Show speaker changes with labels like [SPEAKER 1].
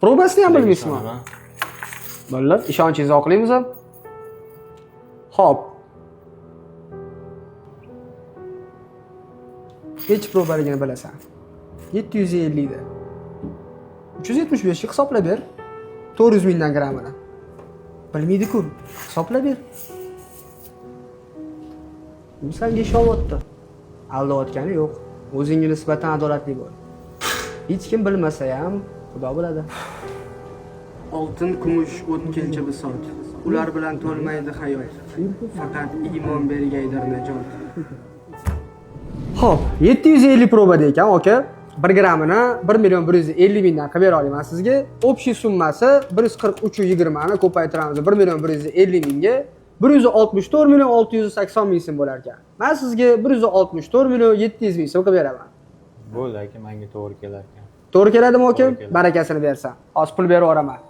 [SPEAKER 1] Probasini ham bilmaysizmi? Bo'ldi, ishonchingizni oqlaymiz ham. Xo'p. Nechi probaligini bilasan? 750 da. 375 ga hisoblab ber. 400 mingdan grammini. Bilmaydi-ku. Hisoblab ber. Bu senga ishovyapti. Aldayotgani yo'q. O'zingga nisbatan adolatli bo'l. Hech kim bilmasa ham Xudo biladi. Oltin, kumush, o'tkinchi bisot. Ular bilan to'lmaydi hayot. Faqat iymon bergaydir najot. Xo'p, 750 probada ekan, aka. 1 grammini 1.150 mingdan qilib bera olaman sizga. Общий summasi 143.20 ni ko'paytiramiz. 1.150 mingga 164.680 ming so'm bo'lar ekan. Men sizga 164.700 ming so'm qilib beraman.
[SPEAKER 2] Bo'ldi aka, menga to'g'ri kelar ekan.
[SPEAKER 1] To'g'ri keladimi aka? Barakasini bersan. Hozir pul berib yuboraman.